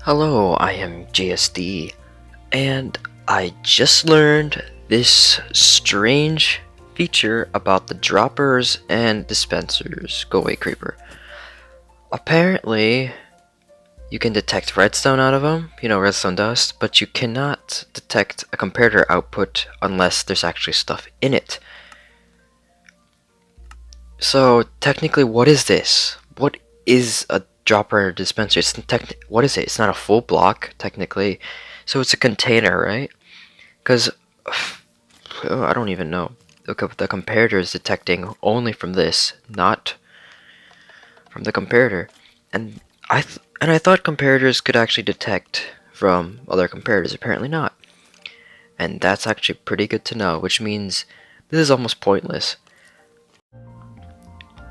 Hello, I am JSD, and I just learned this strange feature about the droppers and dispensers. Go away, creeper. Apparently, you can detect redstone out of them, redstone dust, but you cannot detect a comparator output unless there's actually stuff in it. So, technically, what is this? What is a dropper or dispenser? What is it? It's not a full block, technically. So it's a container, right? Because I don't even know. The comparator is detecting only from this, not from the comparator. And I thought comparators could actually detect from other comparators. Apparently not. And that's actually pretty good to know, which means this is almost pointless.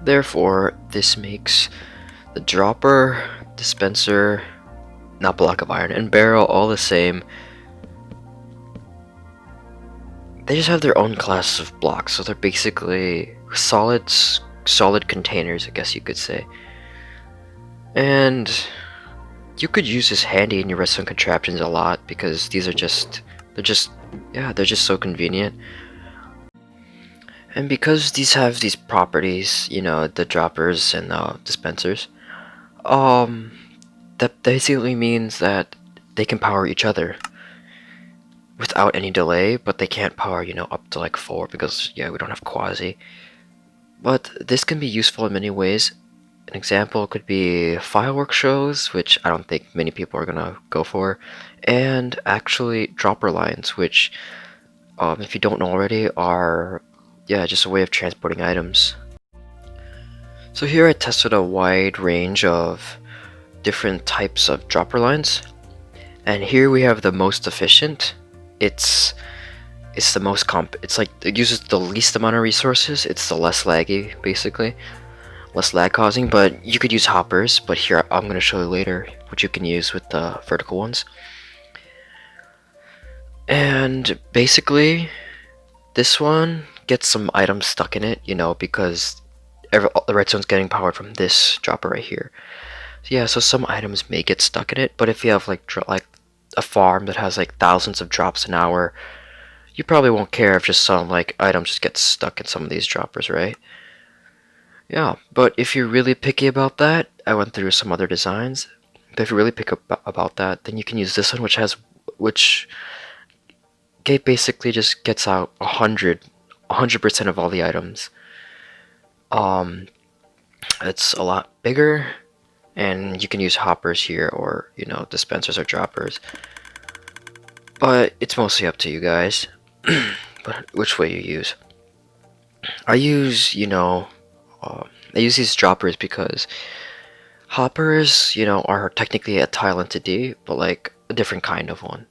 Therefore, this makes the dropper, dispenser, not block of iron, and barrel all the same. They just have their own class of blocks, so they're basically solid containers, I guess you could say. And you could use this handy in your redstone contraptions a lot because they're just so convenient. And because these have these properties, the droppers and the dispensers, um, that basically means that they can power each other without any delay, but they can't power, up to like 4 because, yeah, we don't have quasi. But this can be useful in many ways. An example could be fireworks shows, which I don't think many people are gonna go for, and actually dropper lines, which, if you don't know already, are, yeah, just a way of transporting items. So here I tested a wide range of different types of dropper lines, and here we have the most efficient. It's it's the most it's like it uses the least amount of resources. It's the less laggy, basically. Less lag causing, but you could use hoppers, but here I'm going to show you later what you can use with the vertical ones. And basically, this one gets some items stuck in it, because the redstone's getting powered from this dropper right here. So yeah, so some items may get stuck in it, but if you have like a farm that has like thousands of drops an hour, you probably won't care if just some like items just get stuck in some of these droppers, right? Yeah, but if you're really picky about that, I went through some other designs. But if you really pick up about that, then you can use this one, which basically just gets out 100% of all the items. Um, it's a lot bigger, and you can use hoppers here, or dispensers or droppers. But it's mostly up to you guys, but which way you use. I use, I use these droppers because hoppers, are technically a tile entity, but like a different kind of one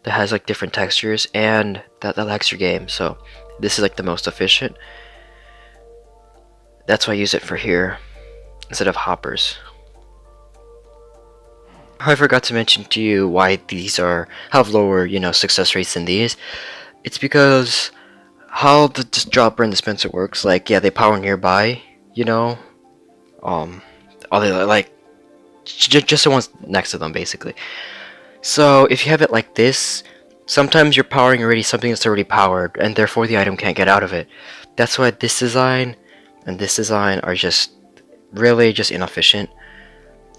that has like different textures and that lags your game. So this is like the most efficient. That's why I use it for here instead of hoppers. I forgot to mention to you why these have lower, success rates than these. It's because how the dropper and dispenser works. Like, yeah, they power nearby, you know. Um, all they like just the ones next to them, basically. So if you have it like this, sometimes you're powering already something that's already powered, and therefore the item can't get out of it. That's why this design and this design are just really just inefficient,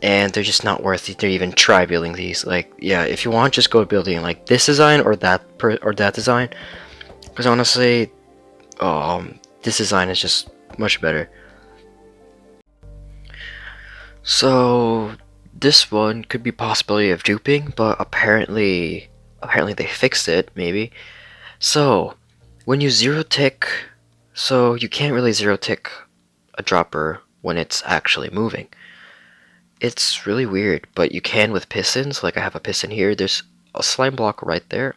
and they're just not worth it to even try building these. Like, yeah, if you want, just go building like this design or that design, because honestly, this design is just much better. So this one could be possibility of duping, but apparently they fixed it, maybe. So when you zero tick, so you can't really zero tick a dropper when it's actually moving. It's really weird, but you can with pistons. Like I have a piston here. There's a slime block right there.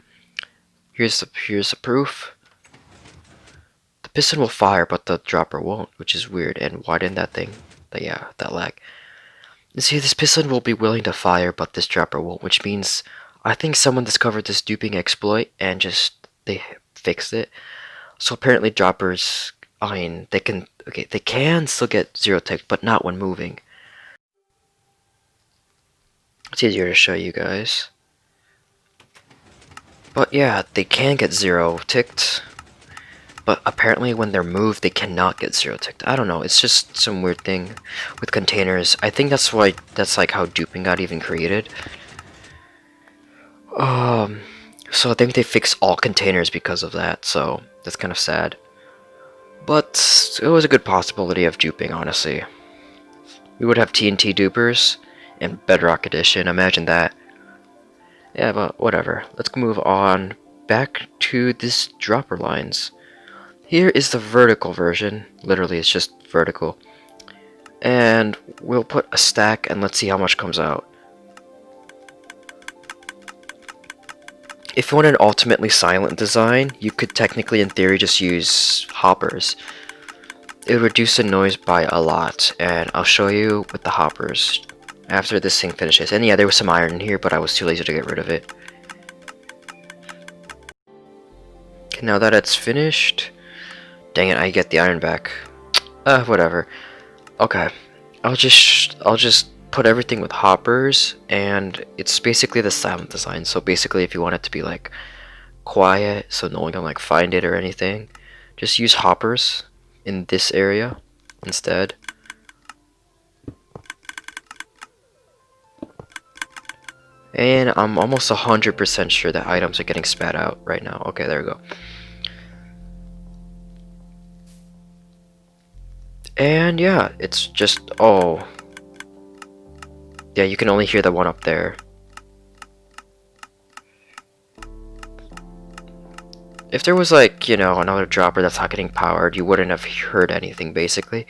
Here's the proof. The piston will fire, but the dropper won't, which is weird. And why didn't that thing? That lag. You see, this piston will be willing to fire, but this dropper won't, which means I think someone discovered this duping exploit and just they fixed it. So apparently droppers, I mean, they can still get zero tick, but not when moving. It's easier to show you guys. But yeah, they can get 0 ticked. But apparently when they're moved, they cannot get 0 ticked. I don't know, it's just some weird thing with containers. I think that's why, that's like how duping got even created. So I think they fixed all containers because of that, so that's kind of sad. But it was a good possibility of duping, honestly. We would have TNT dupers and Bedrock Edition, imagine that. Yeah, but whatever. Let's move on back to this dropper lines. Here is the vertical version. Literally, it's just vertical. And we'll put a stack and let's see how much comes out. If you want an ultimately silent design, you could technically, in theory, just use hoppers. It would reduce the noise by a lot, and I'll show you with the hoppers after this thing finishes. And yeah, there was some iron in here, but I was too lazy to get rid of it. Okay, now that it's finished, dang it, I get the iron back. Whatever. Okay, I'll just put everything with hoppers, and it's basically the silent design. So basically, if you want it to be like quiet, so no one can like find it or anything, just use hoppers in this area instead. And I'm almost 100% sure that items are getting spat out right now. Okay, there we go. And yeah, it's just, oh. Yeah, you can only hear the one up there. If there was like, you know, another dropper that's not getting powered, you wouldn't have heard anything basically.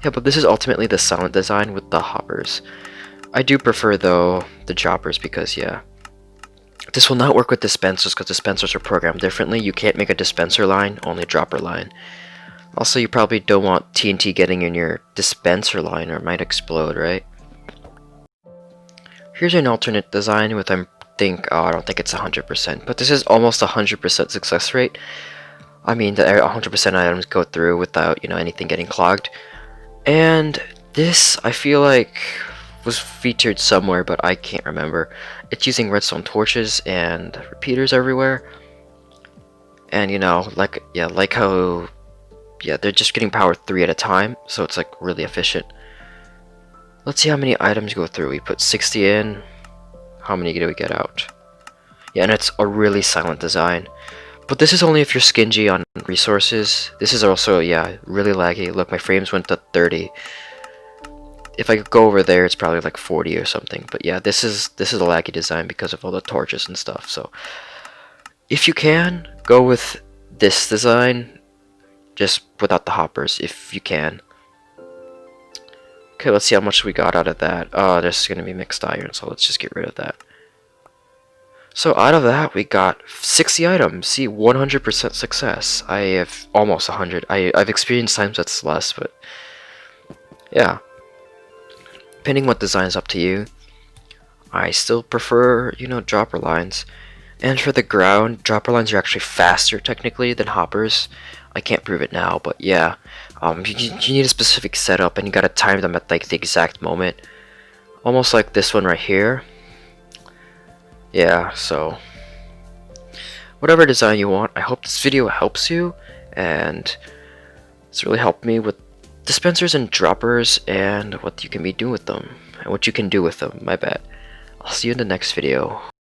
Yeah, but this is ultimately the silent design with the hoppers. I do prefer though the droppers because yeah. This will not work with dispensers because dispensers are programmed differently. You can't make a dispenser line, only a dropper line. Also, you probably don't want TNT getting in your dispenser line or it might explode, right? Here's an alternate design with I don't think it's 100%, but this is almost 100% success rate. I mean, the 100% items go through without, you know, anything getting clogged. And this, I feel like, was featured somewhere, but I can't remember. It's using redstone torches and repeaters everywhere. And, you know, like, yeah, like how, yeah, they're just getting power 3 at a time, so it's, like, really efficient. Let's see how many items go through. We put 60 in. How many do we get out? Yeah, and it's a really silent design. But this is only if you're stingy on resources. This is also, yeah, really laggy. Look, my frames went to 30. If I go over there, it's probably like 40 or something. But yeah, this is a laggy design because of all the torches and stuff. So if you can, go with this design, just without the hoppers, if you can. Okay, let's see how much we got out of that. Oh, there's gonna be mixed iron, so let's just get rid of that. So out of that, we got 60 items. See, 100% success. I have almost 100. I've experienced times that's less, but yeah. Depending what design's up to you. I still prefer, you know, dropper lines. And for the ground, dropper lines are actually faster technically than hoppers. I can't prove it now, but yeah. You need a specific setup and you gotta time them at like the exact moment. Almost like this one right here. Yeah, so whatever design you want, I hope this video helps you, and it's really helped me with dispensers and droppers and what you can be doing with them, and what you can do with them, my bad. I'll see you in the next video.